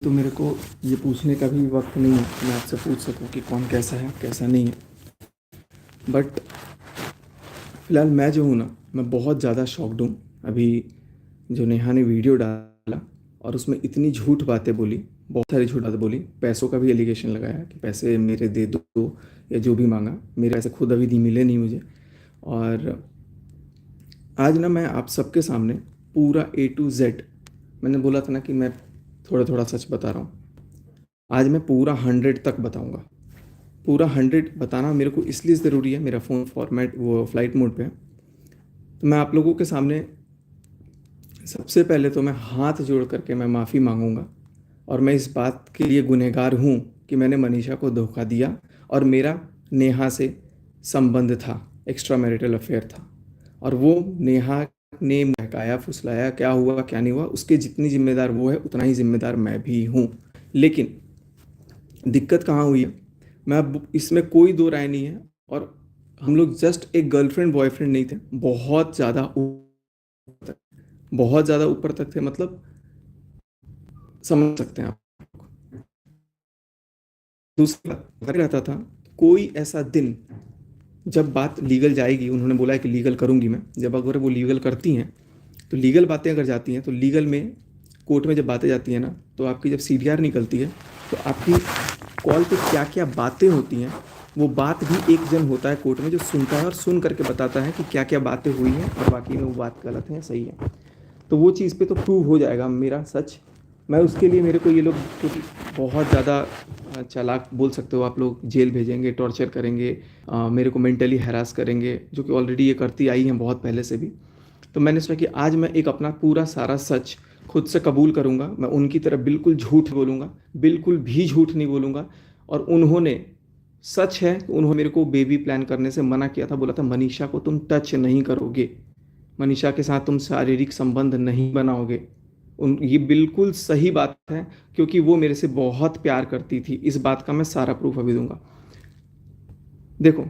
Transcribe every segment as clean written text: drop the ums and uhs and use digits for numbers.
तो मेरे को ये पूछने का भी वक्त नहीं है कि मैं आपसे पूछ सकूं कि कौन कैसा है कैसा नहीं है। बट फिलहाल मैं जो हूँ ना, मैं बहुत ज़्यादा शॉक्ड हूँ। अभी जो नेहा ने वीडियो डाला और उसमें इतनी झूठ बातें बोली, बहुत सारी झूठ बातें बोली, पैसों का भी एलिगेशन लगाया कि पैसे मेरे दे दो या जो भी मांगा, मेरे पैसे खुद अभी नहीं मिले नहीं मुझे। और आज ना मैं आप सबके सामने पूरा A to Z, मैंने बोला था ना कि मैं थोड़ा थोड़ा सच बता रहा हूँ, आज मैं पूरा 100 तक बताऊँगा। पूरा 100 बताना मेरे को इसलिए ज़रूरी है, मेरा फ़ोन फॉर्मेट वो फ्लाइट मोड पे है। तो मैं आप लोगों के सामने सबसे पहले तो मैं हाथ जोड़ करके मैं माफ़ी मांगूंगा। और मैं इस बात के लिए गुनहगार हूँ कि मैंने मनीषा को धोखा दिया और मेरा नेहा से संबंध था, एक्स्ट्रा मैरिटल अफेयर था। और वो नेहा ने बहकाया फुसलाया, क्या हुआ क्या नहीं हुआ, उसके जितनी जिम्मेदार वो है उतना ही जिम्मेदार मैं भी हूँ। लेकिन दिक्कत कहाँ हुई है, मैं अब इसमें कोई दो राय नहीं है। और हम लोग जस्ट एक गर्लफ्रेंड बॉयफ्रेंड नहीं थे, बहुत ज़्यादा ऊपर तक, बहुत ज़्यादा ऊपर तक थे, मतलब समझ सकते हैं आप। दूसरी बात घर रहता था, कोई ऐसा दिन जब बात लीगल जाएगी, उन्होंने बोला है कि लीगल करूंगी मैं, जब अगर वो लीगल करती हैं तो लीगल बातें अगर जाती हैं तो लीगल में कोर्ट में जब बातें जाती हैं ना, तो आपकी जब CDR निकलती है तो आपकी कॉल पे क्या क्या बातें होती हैं, वो बात भी एक जन होता है कोर्ट में जो सुनता है और सुन करके बताता है कि क्या क्या बातें हुई हैं और बाकी में वो बात गलत है या सही है। तो वो चीज़ पे तो प्रूव हो जाएगा मेरा सच। मैं उसके लिए, मेरे को ये लोग क्योंकि बहुत ज़्यादा चालाक बोल सकते हो आप लोग, जेल भेजेंगे, टॉर्चर करेंगे, मेरे को मेंटली हैरास करेंगे, जो कि ऑलरेडी ये करती आई हैं बहुत पहले से भी। तो मैंने सोचा कि आज मैं एक अपना पूरा सारा सच खुद से कबूल करूंगा। मैं उनकी तरफ बिल्कुल झूठ बोलूंगा, बिल्कुल भी झूठ नहीं बोलूंगा। और उन्होंने, सच है, उन्होंने मेरे को बेबी प्लान करने से मना किया था, बोला था मनीषा को तुम टच नहीं करोगे, मनीषा के साथ तुम शारीरिक संबंध नहीं बनाओगे। ये बिल्कुल सही बात है, क्योंकि वो मेरे से बहुत प्यार करती थी। इस बात का मैं सारा प्रूफ अभी दूंगा। देखो,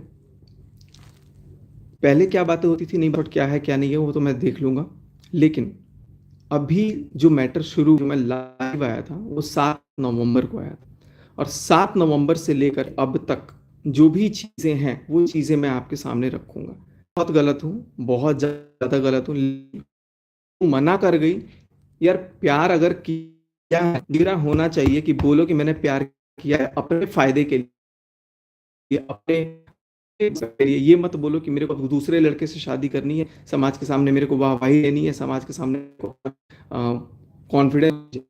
पहले क्या बातें होती थी नहीं, बट क्या है क्या नहीं है वो तो मैं देख लूंगा। लेकिन अभी जो मैटर शुरू, जो मैं लाइव आया था वो 7 नवंबर को आया था। और 7 नवंबर से लेकर अब तक जो भी चीज़ें हैं वो चीज़ें मैं आपके सामने रखूंगा। बहुत गलत हूँ, बहुत ज़्यादा गलत हूँ, मना कर गई। यार प्यार अगर किया है, गिरा होना चाहिए कि बोलो कि मैंने प्यार किया है अपने फायदे के लिए, अपने के लिए। ये मत बोलो कि मेरे को दूसरे लड़के से शादी करनी है, समाज के सामने मेरे को वाहवाही लेनी है, समाज के सामने कॉन्फिडेंस।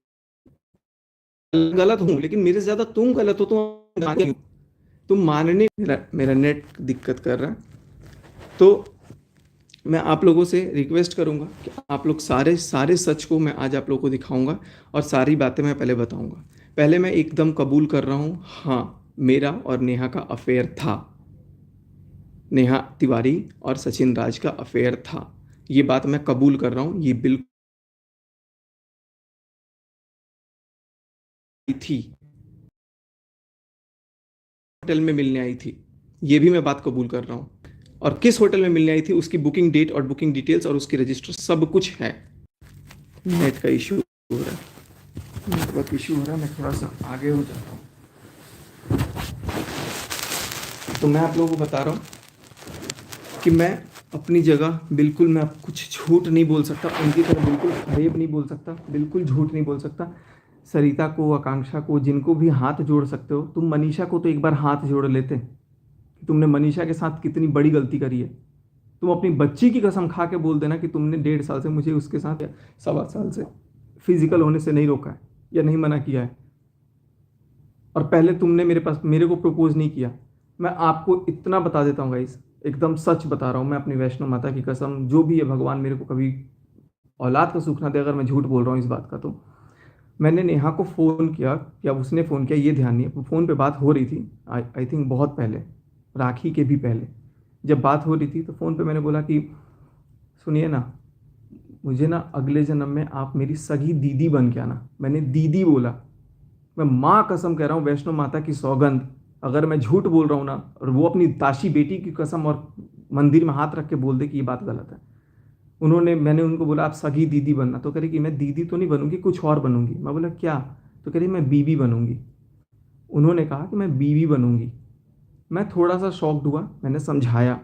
गलत हूँ लेकिन मेरे से ज्यादा तुम गलत हो, तुम मानने, मेरा नेट दिक्कत कर रहा है। तो मैं आप लोगों से रिक्वेस्ट करूंगा कि आप लोग सारे सारे सच को मैं आज आप लोगों को दिखाऊंगा और सारी बातें मैं पहले बताऊंगा। पहले मैं एकदम कबूल कर रहा हूँ, हाँ मेरा और नेहा का अफेयर था, नेहा तिवारी और सचिन राज का अफेयर था। ये बात मैं कबूल कर रहा हूँ, ये बिल्कुल थी, होटल में मिलने आई थी, ये भी मैं बात कबूल कर रहा हूँ। और किस होटल में मिलने आई थी उसकी बुकिंग डेट और बुकिंग डिटेल्स और उसकी रजिस्टर सब कुछ है। नेट का इशू हो रहा है, नेटवर्क इशू हो रहा है, मैं थोड़ा सा आगे हो जाता हूँ। तो मैं आप लोगों को बता रहा हूँ कि मैं अपनी जगह बिल्कुल, मैं कुछ झूठ नहीं बोल सकता, उनकी तरह बिल्कुल फरेब नहीं बोल सकता, बिल्कुल झूठ नहीं बोल सकता। सरिता को, आकांक्षा को, जिनको भी हाथ जोड़ सकते हो, तुम मनीषा को तो एक बार हाथ जोड़ लेते कि तुमने मनीषा के साथ कितनी बड़ी गलती करी है। तुम अपनी बच्ची की कसम खा के बोल देना कि तुमने 1.5 साल से मुझे उसके साथ, या 1.25 साल से फिजिकल होने से नहीं रोका है या नहीं मना किया है। और पहले तुमने मेरे को प्रपोज नहीं किया। मैं आपको इतना बता देता हूँ गाइस, एकदम सच बता रहा हूँ मैं अपनी वैष्णो माता की कसम, जो भी है भगवान मेरे को कभी औलाद का सुख ना दे अगर मैं झूठ बोल रहा हूँ इस बात का। तो मैंने नेहा को फ़ोन किया, या उसने फ़ोन किया ये ध्यान नहीं है, फ़ोन पे बात हो रही थी, आई थिंक बहुत पहले, राखी के भी पहले जब बात हो रही थी, तो फ़ोन पे मैंने बोला कि सुनिए ना, मुझे ना अगले जन्म में आप मेरी सगी दीदी बन के आना। मैंने दीदी बोला, मैं माँ कसम कह रहा हूँ, वैष्णो माता की सौगंध, अगर मैं झूठ बोल रहा हूँ ना, और वो अपनी दाशी बेटी की कसम और मंदिर में हाथ रख के बोल दे कि ये बात गलत है। मैंने उनको बोला आप सगी दीदी बनना, तो कह रही कि मैं दीदी तो नहीं बनूंगी, कुछ और बनूंगी। मैं बोला क्या? तो कह रही मैं बीवी बनूंगी। उन्होंने कहा कि मैं बीवी बनूंगी। मैं थोड़ा सा शॉक्ड हुआ, मैंने समझाया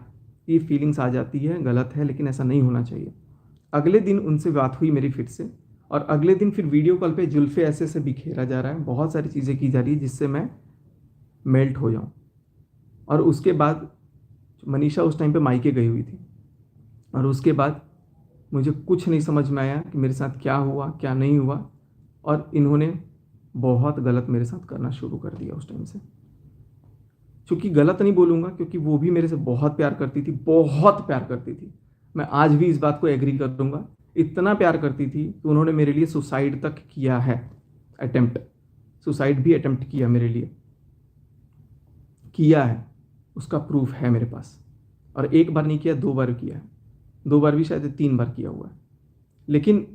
ये फीलिंग्स आ जाती है, गलत है, लेकिन ऐसा नहीं होना चाहिए। अगले दिन उनसे बात हुई मेरी फिर से, और अगले दिन फिर वीडियो कॉल पे जुल्फे ऐसे से बिखेरा जा रहा है, बहुत सारी चीज़ें की जा रही है जिससे मैं मेल्ट हो जाऊं। और उसके बाद मनीषा उस टाइम पे मायके गई हुई थी, और उसके बाद मुझे कुछ नहीं समझ में आया कि मेरे साथ क्या हुआ क्या नहीं हुआ, और इन्होंने बहुत गलत मेरे साथ करना शुरू कर दिया उस टाइम से। चूँकि गलत नहीं बोलूँगा, क्योंकि वो भी मेरे से बहुत प्यार करती थी, बहुत प्यार करती थी। मैं आज भी इस बात को एग्री कर दूंगा, इतना प्यार करती थी कि उन्होंने मेरे लिए सुसाइड तक किया है, अटेम्प्ट, सुसाइड भी अटेम्प्ट किया मेरे लिए, किया है, उसका प्रूफ है मेरे पास। और एक बार नहीं किया, 2 बार किया है, 2 बार भी शायद 3 बार किया हुआ है। लेकिन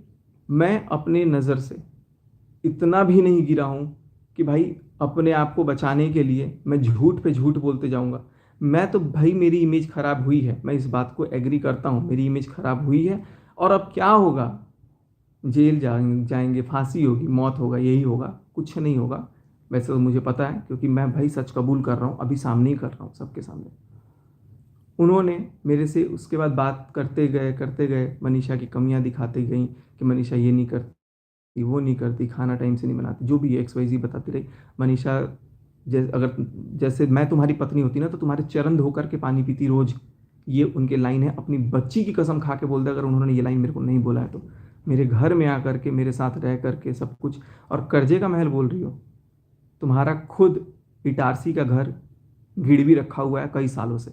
मैं अपने नज़र से इतना भी नहीं गिरा हूँ कि भाई अपने आप को बचाने के लिए मैं झूठ पे झूठ बोलते जाऊँगा। मैं तो भाई, मेरी इमेज ख़राब हुई है, मैं इस बात को एग्री करता हूँ, मेरी इमेज ख़राब हुई है। और अब क्या होगा, जेल जाएंगे, फांसी होगी, मौत होगा, यही होगा, कुछ नहीं होगा। वैसे तो मुझे पता है, क्योंकि मैं भाई सच कबूल कर रहा हूँ, अभी सामने ही कर रहा हूँ, सबके सामने। उन्होंने मेरे से उसके बाद बात करते गए, मनीषा की कमियां दिखाते गई कि मनीषा ये नहीं करती, वो नहीं करती, खाना टाइम से नहीं बनाती, जो भी XYZ बताती रही। मनीषा जैसे मैं तुम्हारी पत्नी होती ना तो तुम्हारे चरण धो करके पानी पीती रोज, ये उनके लाइन है। अपनी बच्ची की कसम खा के बोल दे, अगर उन्होंने ये लाइन मेरे को नहीं बोला है तो। मेरे घर में आकर के, मेरे साथ रह करके सब कुछ, और कर्जे का महल बोल रही हो। तुम्हारा खुद इटारसी का घर गिरवी रखा हुआ है कई सालों से,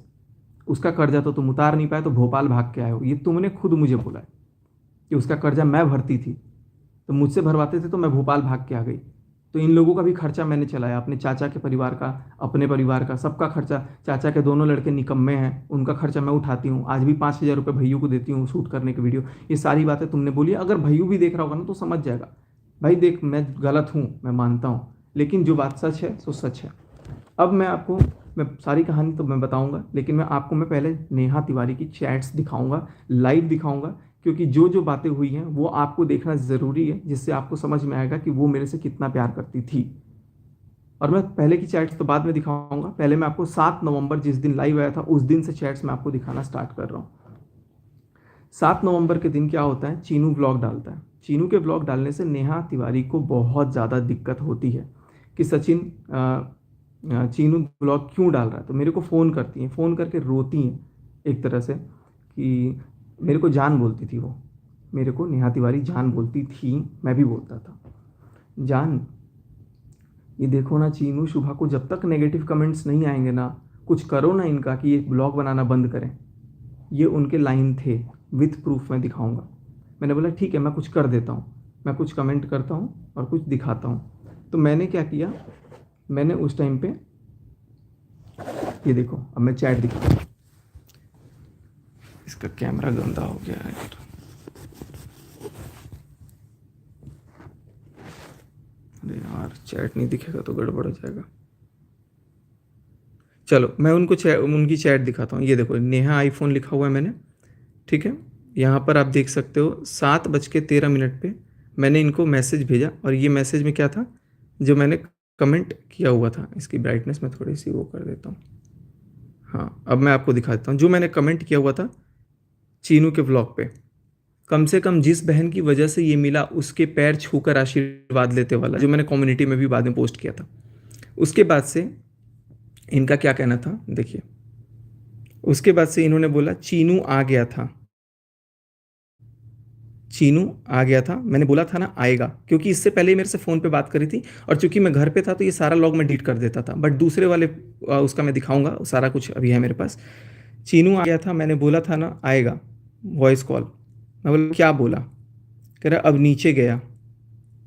उसका कर्जा तो तुम उतार नहीं पाए, तो भोपाल भाग के आए हो। ये तुमने खुद मुझे बोला है कि उसका कर्जा मैं भरती थी, तो मुझसे भरवाते थे तो मैं भोपाल भाग के आ गई। तो इन लोगों का भी खर्चा मैंने चलाया, अपने चाचा के परिवार का, अपने परिवार का, सबका खर्चा। चाचा के दोनों लड़के निकम्मे हैं, उनका खर्चा मैं उठाती हूँ, आज भी 5,000 रुपये भैयू को देती हूँ शूट करने की वीडियो। ये सारी बातें तुमने बोली। अगर भैयू भी देख रहा होगा ना तो समझ जाएगा, भाई देख मैं गलत हूँ, मैं मानता हूँ, लेकिन जो बात सच है सो सच है। अब मैं सारी कहानी तो मैं बताऊंगा, लेकिन मैं पहले नेहा तिवारी की चैट्स दिखाऊंगा, लाइव दिखाऊंगा, क्योंकि जो जो बातें हुई हैं वो आपको देखना ज़रूरी है, जिससे आपको समझ में आएगा कि वो मेरे से कितना प्यार करती थी। और मैं पहले की चैट्स तो बाद में दिखाऊंगा, पहले मैं आपको 7 नवंबर जिस दिन लाइव आया था उस दिन से चैट्स मैं आपको दिखाना स्टार्ट कर रहा हूँ। 7 नवंबर के दिन क्या होता है, चीनू व्लॉग डालता है। चीनू के व्लॉग डालने से नेहा तिवारी को बहुत ज़्यादा दिक्कत होती है कि सचिन चीनू ब्लॉग क्यों डाल रहा है। तो मेरे को फ़ोन करती हैं, फ़ोन करके रोती हैं एक तरह से, कि मेरे को जान बोलती थी वो, मेरे को नेहा तिवारी जान बोलती थी, मैं भी बोलता था जान। ये देखो ना चीनू, शुभा को जब तक नेगेटिव कमेंट्स नहीं आएंगे ना, कुछ करो ना इनका कि ये ब्लॉग बनाना बंद करें। ये उनके लाइन थे, विथ प्रूफ मैं दिखाऊंगा। मैंने बोला ठीक है, मैं कुछ कर देता हूँ, मैं कुछ कमेंट करता हूँ और कुछ दिखाता हूँ। तो मैंने क्या किया, मैंने उस टाइम पे, ये देखो अब मैं चैट दिखाता हूँ। इसका कैमरा गंदा हो गया है यार, अरे यार चैट नहीं दिखेगा तो गड़बड़ हो जाएगा। चलो मैं उनकी चैट दिखाता हूँ। ये देखो, नेहा आईफोन लिखा हुआ है मैंने, ठीक है। यहाँ पर आप देख सकते हो 7:13 पे मैंने इनको मैसेज भेजा, और ये मैसेज में क्या था, जो मैंने कमेंट किया हुआ था। इसकी ब्राइटनेस मैं थोड़ी सी वो कर देता हूँ। हाँ, अब मैं आपको दिखा देता हूँ जो मैंने कमेंट किया हुआ था चीनू के व्लॉग पे। कम से कम जिस बहन की वजह से ये मिला उसके पैर छूकर आशीर्वाद लेते वाला, जो मैंने कम्युनिटी में भी बाद में पोस्ट किया था। उसके बाद से इनका क्या कहना था देखिए, उसके बाद से इन्होंने बोला चीनू आ गया था, चीनू आ गया था। मैंने बोला था ना आएगा, क्योंकि इससे पहले ही मेरे से फ़ोन पे बात करी थी, और चूंकि मैं घर पे था तो ये सारा लॉग मैं डिलीट कर देता था। बट दूसरे वाले उसका मैं दिखाऊंगा, सारा कुछ अभी है मेरे पास। चीनू आ गया था, मैंने बोला था ना आएगा, वॉइस कॉल। मैं बोला क्या बोला, कह रहा अब नीचे गया।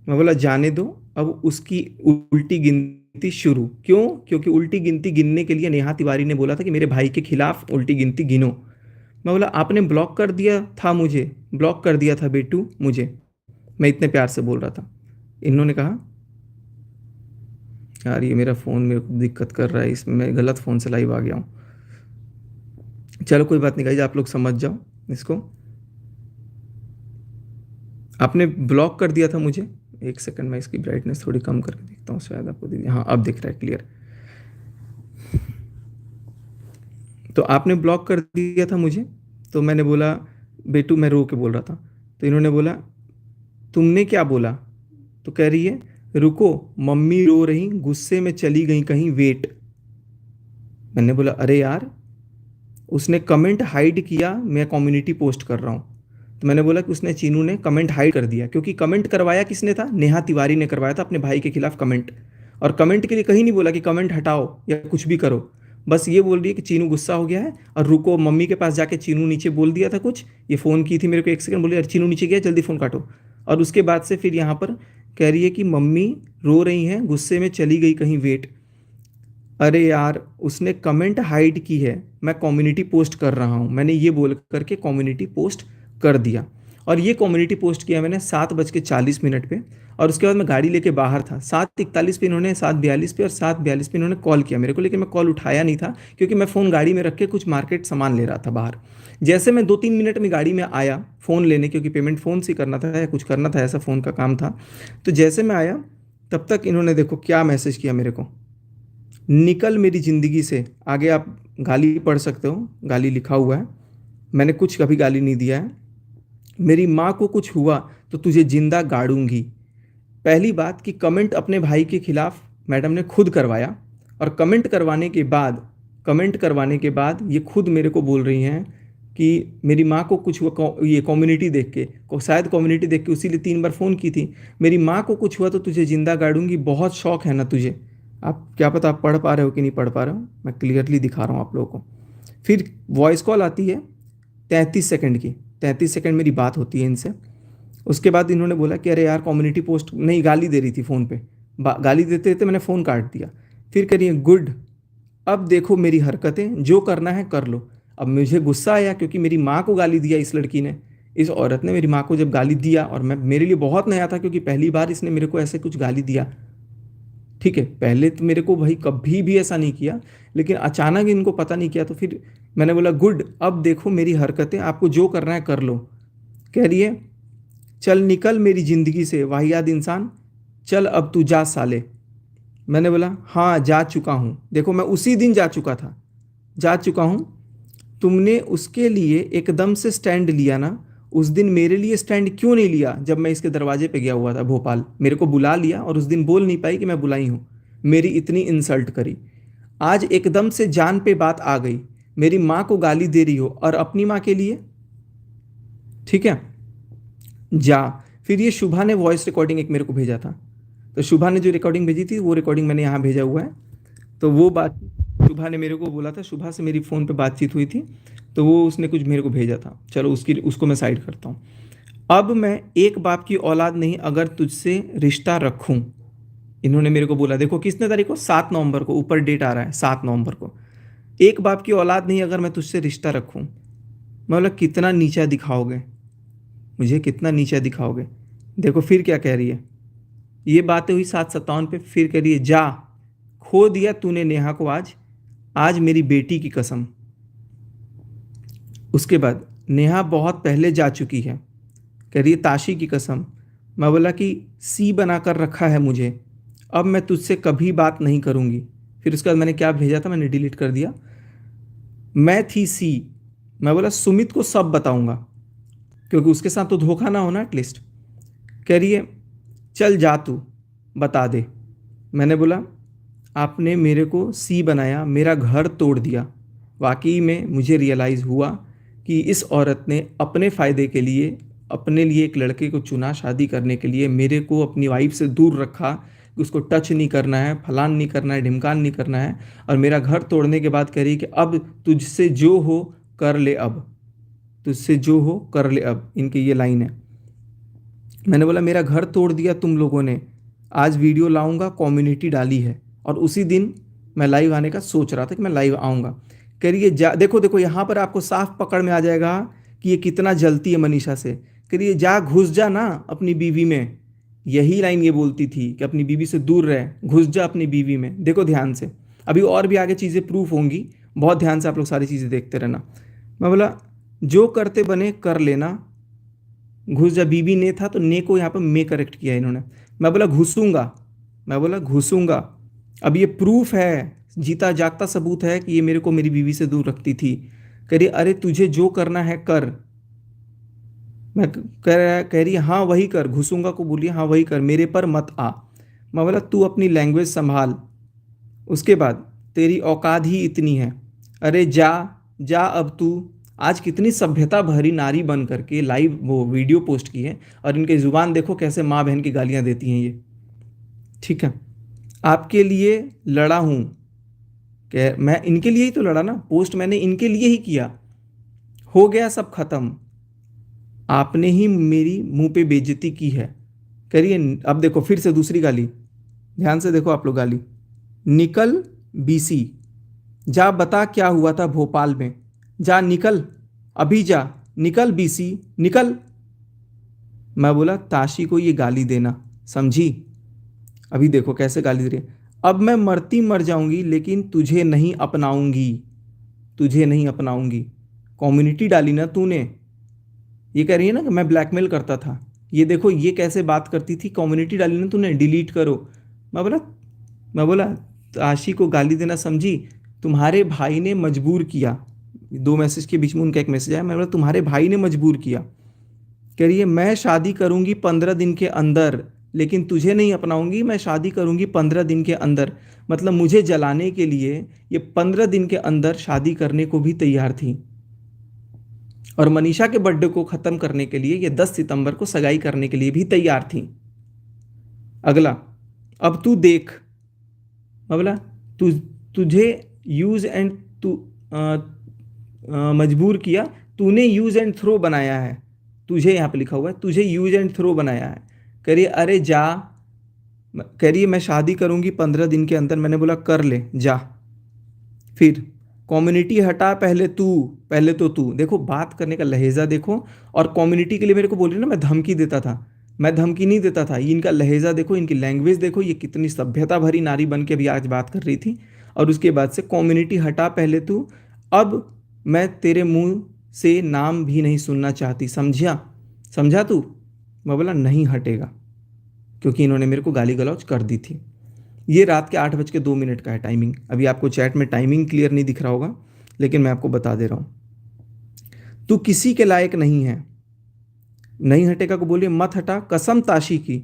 मैं बोला जाने दो, अब उसकी उल्टी गिनती शुरू। क्यों, क्योंकि उल्टी गिनती गिनने के लिए नेहा तिवारी ने बोला था कि मेरे भाई के खिलाफ उल्टी गिनती गिनो। मैं बोला आपने ब्लॉक कर दिया था मुझे, ब्लॉक कर दिया था बेटू मुझे, मैं इतने प्यार से बोल रहा था। इन्होंने कहा यार ये मेरा फ़ोन मेरे को दिक्कत कर रहा है, इसमें मैं गलत फ़ोन से लाइव आ गया हूँ। चलो कोई बात नहीं गाइस, आप लोग समझ जाओ इसको। आपने ब्लॉक कर दिया था मुझे, एक सेकंड, मैं इसकी ब्राइटनेस थोड़ी कम करके देखता हूँ, शायद आपको दिख, हाँ अब दिख रहा है क्लियर। तो आपने ब्लॉक कर दिया था मुझे, तो मैंने बोला बेटू, मैं रो के बोल रहा था, तो इन्होंने बोला तुमने क्या बोला? तो कह रही है रुको, मम्मी रो रही, गुस्से में चली गई कहीं, वेट। मैंने बोला अरे यार, उसने कमेंट हाइड किया, मैं कम्युनिटी पोस्ट कर रहा हूँ। तो मैंने बोला कि उसने, चीनू ने कमेंट हाइड कर दिया, क्योंकि कमेंट करवाया किसने था? नेहा तिवारी ने करवाया था अपने भाई के खिलाफ कमेंट। और कमेंट के लिए कहीं नहीं बोला कि कमेंट हटाओ या कुछ भी करो, बस ये बोल रही है कि चीनू गुस्सा हो गया है और रुको। मम्मी के पास जाके चीनू नीचे बोल दिया था कुछ, ये फ़ोन की थी मेरे को, एक सेकंड बोली, अरे चीनू नीचे गया, जल्दी फ़ोन काटो। और उसके बाद से फिर यहाँ पर कह रही है कि मम्मी रो रही हैं, गुस्से में चली गई कहीं, वेट। अरे यार, उसने कमेंट हाइड की है, मैं कम्युनिटी पोस्ट कर रहा हूँ, मैंने ये बोल करके कम्युनिटी पोस्ट कर दिया। और ये कम्युनिटी पोस्ट किया मैंने 7:40 पे, और उसके बाद मैं गाड़ी लेके बाहर था। 7:41 पे इन्होंने, 7:42 पे और 7:42 पे इन्होंने कॉल किया मेरे को, लेकिन मैं कॉल उठाया नहीं था, क्योंकि मैं फ़ोन गाड़ी में रख के कुछ मार्केट सामान ले रहा था बाहर। जैसे मैं 2-3 मिनट में गाड़ी में आया फ़ोन लेने, क्योंकि पेमेंट फ़ोन से करना था या कुछ करना था, ऐसा फ़ोन का काम था। तो जैसे मैं आया, तब तक इन्होंने देखो क्या मैसेज किया मेरे को, निकल मेरी ज़िंदगी से। आगे आप गाली पढ़ सकते हो, गाली लिखा हुआ है, मैंने कुछ कभी गाली नहीं दिया है। मेरी माँ को कुछ हुआ तो तुझे जिंदा गाड़ूंगी। पहली बात कि कमेंट अपने भाई के खिलाफ मैडम ने खुद करवाया, और कमेंट करवाने के बाद ये खुद मेरे को बोल रही हैं कि मेरी माँ को कुछ हुआ, ये कम्युनिटी देख के, शायद कम्युनिटी देख के, उसी लिए 3 बार फ़ोन की थी। मेरी माँ को कुछ हुआ तो तुझे जिंदा गाड़ूंगी, बहुत शौक है ना तुझे। आप क्या पता आप पढ़ पा रहे हो कि नहीं पढ़ पा रहे हो, मैं क्लियरली दिखा रहा हूँ आप लोगों को। फिर वॉइस कॉल आती है 33 सेकंड की, 33 सेकंड मेरी बात होती है इनसे। उसके बाद इन्होंने बोला कि अरे यार कम्युनिटी पोस्ट नहीं, गाली दे रही थी फ़ोन पे, गाली देते देते मैंने फ़ोन काट दिया। फिर करिए गुड, अब देखो मेरी हरकतें, जो करना है कर लो। अब मुझे गुस्सा आया, क्योंकि मेरी माँ को गाली दिया इस लड़की ने, इस औरत ने मेरी माँ को जब गाली दिया, और मैं, मेरे लिए बहुत नया था, क्योंकि पहली बार इसने मेरे को ऐसे कुछ गाली दिया। ठीक है, पहले तो मेरे को भाई कभी भी ऐसा नहीं किया, लेकिन अचानक इनको पता नहीं किया, तो फिर मैंने बोला गुड, अब देखो मेरी हरकतें, आपको जो करना है कर लो। कह रही है चल निकल मेरी ज़िंदगी से वाहियात इंसान, चल अब तू जा साले। मैंने बोला हाँ जा चुका हूँ, देखो मैं उसी दिन जा चुका था, जा चुका हूँ। तुमने उसके लिए एकदम से स्टैंड लिया ना, उस दिन मेरे लिए स्टैंड क्यों नहीं लिया? जब मैं इसके दरवाजे पे गया हुआ था भोपाल, मेरे को बुला लिया, और उस दिन बोल नहीं पाई कि मैं बुलाई हूँ, मेरी इतनी इंसल्ट करी। आज एकदम से जान पे बात आ गई, मेरी माँ को गाली दे रही हो, और अपनी माँ के लिए, ठीक है जा। फिर ये शुभा ने वॉइस रिकॉर्डिंग एक मेरे को भेजा था, तो शुभा ने जो रिकॉर्डिंग भेजी थी, वो रिकॉर्डिंग मैंने यहाँ भेजा हुआ है। तो वो बात शुभा ने मेरे को बोला था, शुभा से मेरी फ़ोन पे बातचीत हुई थी, तो वो उसने कुछ मेरे को भेजा था, चलो उसको मैं साइड करता हूँ। अब मैं एक बाप की औलाद नहीं अगर तुझसे रिश्ता रखूँ, इन्होंने मेरे को बोला, देखो किसने तारीख को, 7 नवंबर को, ऊपर डेट आ रहा है 7 नवंबर को। एक बाप की औलाद नहीं अगर मैं तुझसे रिश्ता रखूँ। मैं बोला कितना नीचा दिखाओगे मुझे, कितना नीचा दिखाओगे? देखो फिर क्या कह रही है, ये बातें हुई 7:57 पे, फिर कह रही है जा, खो दिया तूने नेहा को आज, आज मेरी बेटी की कसम। उसके बाद नेहा बहुत पहले जा चुकी है, कह रही है ताशी की कसम। मैं बोला कि सी बना कर रखा है मुझे, अब मैं तुझसे कभी बात नहीं करूँगी। फिर उसके बाद मैंने क्या भेजा था, मैंने डिलीट कर दिया, मैं थी सी। मैं बोला सुमित को सब बताऊंगा, क्योंकि उसके साथ तो धोखा ना होना एटलीस्ट। कह रही है चल जा तू, बता दे। मैंने बोला आपने मेरे को सी बनाया, मेरा घर तोड़ दिया। वाकई में मुझे रियलाइज़ हुआ कि इस औरत ने अपने फ़ायदे के लिए, अपने लिए एक लड़के को चुना शादी करने के लिए, मेरे को अपनी वाइफ से दूर रखा कि उसको टच नहीं करना है, फलान नहीं करना है, ढिमकान नहीं करना है, और मेरा घर तोड़ने के बाद कह रही कि अब तुझसे जो हो कर ले, अब तुझसे जो हो कर ले अब, इनकी ये लाइन है। मैंने बोला मेरा घर तोड़ दिया तुम लोगों ने, आज वीडियो लाऊंगा, कम्युनिटी डाली है, और उसी दिन मैं लाइव आने का सोच रहा था कि मैं लाइव आऊँगा। कह रही है जा, देखो देखो यहाँ पर आपको साफ पकड़ में आ जाएगा कि ये कितना जलती है मनीषा से। कह रही है जा, घुस जा ना अपनी बीवी में, यही लाइन ये बोलती थी कि अपनी बीवी से दूर रहे, घुस जा अपनी बीवी में। देखो ध्यान से, अभी और भी आगे चीज़ें प्रूफ होंगी, बहुत ध्यान से आप लोग सारी चीज़ें देखते रहना। मैं बोला जो करते बने कर लेना, घुस जा, बीबी ने था तो ने को यहाँ पे मैं करेक्ट किया इन्होंने। मैं बोला घुसूंगा, मैं बोला घुसूंगा। अब ये प्रूफ है, जीता जागता सबूत है कि ये मेरे को मेरी बीवी से दूर रखती थी। कह रही अरे तुझे जो करना है कर। मैं कह रही हाँ वही कर, घुसूंगा को बोलिए हाँ वही कर, मेरे पर मत आ। मैं बोला तू अपनी लैंग्वेज संभाल। उसके बाद तेरी औकात ही इतनी है, अरे जा जा अब तू। आज कितनी सभ्यता भरी नारी बन करके लाइव वो वीडियो पोस्ट की है, और इनकी जुबान देखो कैसे माँ बहन की गालियाँ देती हैं ये। ठीक है, आपके लिए लड़ा हूँ, कह मैं इनके लिए ही तो लड़ा ना, पोस्ट मैंने इनके लिए ही किया। हो गया सब खत्म, आपने ही मेरी मुंह पे बेइज्जती की है। करिए अब देखो फिर से दूसरी गाली, ध्यान से देखो आप लोग गाली। निकल बीसी, जा बता क्या हुआ था भोपाल में, जा निकल, अभी जा, निकल बीसी निकल। मैं बोला ताशी को ये गाली देना, समझी? अभी देखो कैसे गाली दे रही है। अब मैं मरती मर जाऊंगी लेकिन तुझे नहीं अपनाऊंगी, तुझे नहीं अपनाऊंगी। कम्युनिटी डाली ना तूने, ये कह रही है ना कि मैं ब्लैकमेल करता था। ये देखो ये कैसे बात करती थी, कम्युनिटी डाली ना तूने, डिलीट करो। मैं बोला मैं बोला आशी को गाली देना समझी? तुम्हारे भाई ने मजबूर किया, दो मैसेज के बीच में उनका एक मैसेज आया। मैं बोला तुम्हारे भाई ने मजबूर किया। कह रही है मैं शादी करूंगी 15 दिन के अंदर, लेकिन तुझे नहीं अपनाऊंगी, मैं शादी करूंगी 15 दिन के अंदर। मतलब मुझे जलाने के लिए ये 15 दिन के अंदर शादी करने को भी तैयार थी, और मनीषा के बर्थडे को ख़त्म करने के लिए ये 10 सितंबर को सगाई करने के लिए भी तैयार थी। अगला, अब तू देख। मैं बोला तुझे यूज एंड तू मजबूर किया, तूने यूज एंड थ्रो बनाया है, तुझे यहाँ पे लिखा हुआ है तुझे यूज एंड थ्रो बनाया है। कह रही अरे जा, कह रही है मैं शादी करूंगी 15 दिन के अंदर। मैंने बोला कर ले जा। फिर कम्युनिटी हटा, पहले तू, पहले तो तू। देखो बात करने का लहजा देखो, और कम्युनिटी के लिए मेरे को बोल रही ना मैं धमकी देता था, मैं धमकी नहीं देता था। ये इनका लहजा देखो, इनकी लैंग्वेज देखो, ये कितनी सभ्यता भरी नारी बन के अभी आज बात कर रही थी। और उसके बाद से कम्युनिटी हटा पहले तू, अब मैं तेरे मुंह से नाम भी नहीं सुनना चाहती, समझा? समझा तू? मैं बोला नहीं हटेगा, क्योंकि इन्होंने मेरे को गाली गलौज कर दी थी। ये रात के 8:02 का है टाइमिंग। अभी आपको चैट में टाइमिंग क्लियर नहीं दिख रहा होगा, लेकिन मैं आपको बता दे रहा हूँ। तू किसी के लायक नहीं है, नहीं हटेगा को बोलिए मत हटा, कसम ताशी की,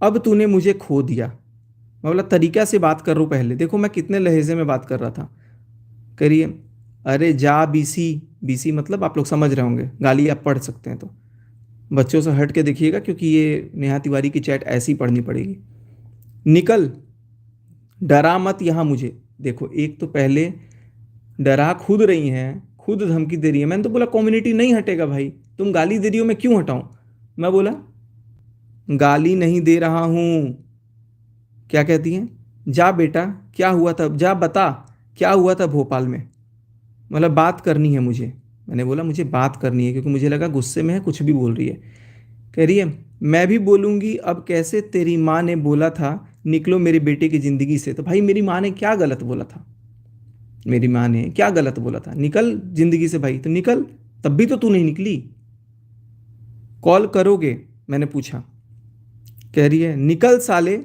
अब तूने मुझे खो दिया। मैं बोला तरीका से बात कर रहा हूँ पहले, देखो मैं कितने लहजे में बात कर रहा था। करिए अरे जा बीसी, बीसी मतलब आप लोग समझ रहे होंगे, गाली आप पढ़ सकते हैं तो बच्चों से हट के देखिएगा, क्योंकि ये नेहा तिवारी की चैट ऐसी पढ़नी पड़ेगी। निकल, डरा मत यहाँ मुझे। देखो एक तो पहले डरा खुद रही हैं, खुद धमकी दे रही है। मैंने तो बोला कम्युनिटी नहीं हटेगा भाई, तुम गाली दे रही हो, मैं क्यों हटाऊं? मैं बोला गाली नहीं दे रहा हूं। क्या कहती हैं? जा बेटा क्या हुआ था, जा बता क्या हुआ था भोपाल में, मतलब बात करनी है मुझे। मैंने बोला मुझे बात करनी है, क्योंकि मुझे लगा गुस्से में है कुछ भी बोल रही है। कह रही है मैं भी बोलूँगी, अब कैसे तेरी माँ ने बोला था निकलो मेरे बेटे की ज़िंदगी से। तो भाई मेरी माँ ने क्या गलत बोला था? मेरी माँ ने क्या गलत बोला था? निकल ज़िंदगी से भाई, तो निकल, तब भी तो तू नहीं निकली। कॉल करोगे? मैंने पूछा। कह रही है निकल साले,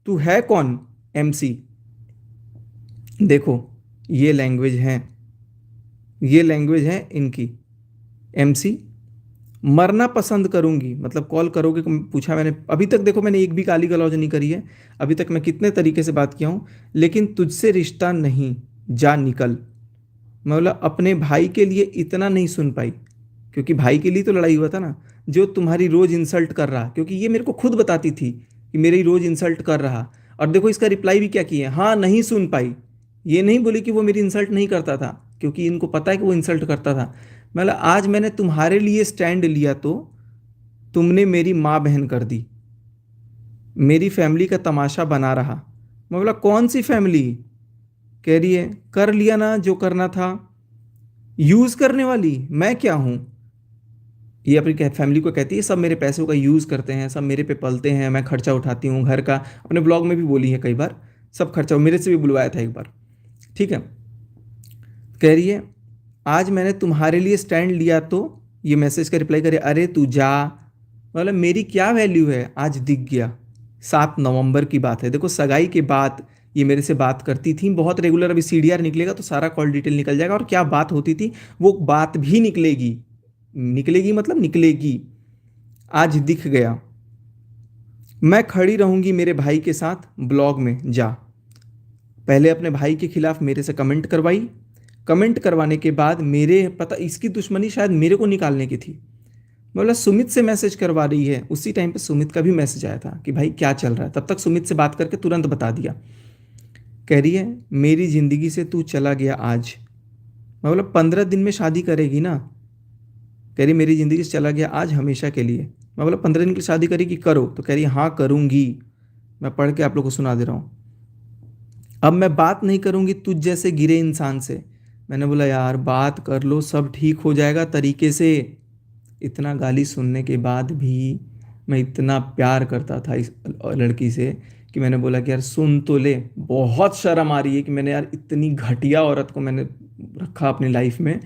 तू है कौन? एमसी। देखो ये लैंग्वेज है, ये लैंग्वेज है इनकी। एमसी, मरना पसंद करूंगी, मतलब कॉल करोगे? पूछा मैंने। अभी तक देखो मैंने एक भी गाली गलौज नहीं करी है, अभी तक मैं कितने तरीके से बात किया हूँ। लेकिन तुझसे रिश्ता नहीं, जा निकल। मैं बोला अपने भाई के लिए इतना नहीं सुन पाई, क्योंकि भाई के लिए तो लड़ाई हुआ था ना, जो तुम्हारी रोज़ इंसल्ट कर रहा, क्योंकि ये मेरे को खुद बताती थी कि मेरी रोज़ इंसल्ट कर रहा। और देखो इसका रिप्लाई भी क्या किया, हाँ नहीं सुन पाई। ये नहीं बोली कि वो मेरी इंसल्ट नहीं करता था, क्योंकि इनको पता है कि वो इंसल्ट करता था। मतलब आज मैंने तुम्हारे लिए स्टैंड लिया तो तुमने मेरी माँ बहन कर दी, मेरी फैमिली का तमाशा बना रहा। मैं बोला कौन सी फैमिली? कह रही है कर लिया ना जो करना था, यूज़ करने वाली मैं क्या हूँ? ये अपनी फैमिली को कहती है सब मेरे पैसों का यूज़ करते हैं, सब मेरे पे पलते हैं, मैं खर्चा उठाती हूँ घर का। अपने ब्लॉग में भी बोली है कई बार, सब खर्चा मेरे से भी बुलवाया था एक बार। ठीक है, कह रही है आज मैंने तुम्हारे लिए स्टैंड लिया तो, ये मैसेज का रिप्लाई करे अरे तू जा, मतलब मेरी क्या वैल्यू है, आज दिख गया। 7 नवंबर की बात है, देखो सगाई के बाद ये मेरे से बात करती थी बहुत रेगुलर। अभी सीडीआर निकलेगा तो सारा कॉल डिटेल निकल जाएगा, और क्या बात होती थी वो बात भी निकलेगी। निकलेगी मतलब निकलेगी। आज दिख गया। मैं खड़ी रहूंगी मेरे भाई के साथ ब्लॉग में जा। पहले अपने भाई के खिलाफ मेरे से कमेंट करवाई। कमेंट करवाने के बाद मेरे पता इसकी दुश्मनी शायद मेरे को निकालने की थी। बोला सुमित से मैसेज करवा रही है। उसी टाइम पे सुमित का भी मैसेज आया था कि भाई क्या चल रहा है। तब तक सुमित से बात करके तुरंत बता दिया। कह रही है मेरी ज़िंदगी से तू चला गया आज। मैं बोला 15 दिन में शादी करेगी ना। कह रही मेरी ज़िंदगी से चला गया आज हमेशा के लिए। मैं बोला 15 दिन की शादी करेगी, करो। तो कह रही हाँ करूँगी। मैं पढ़ के आप लोग को सुना दे रहा हूँ। अब मैं बात नहीं करूँगी तुझ जैसे गिरे इंसान से। मैंने बोला यार बात कर लो, सब ठीक हो जाएगा तरीके से। इतना गाली सुनने के बाद भी मैं इतना प्यार करता था इस लड़की से कि मैंने बोला कि यार सुन तो ले। बहुत शर्म आ रही है कि मैंने यार इतनी घटिया औरत को मैंने रखा अपनी लाइफ में।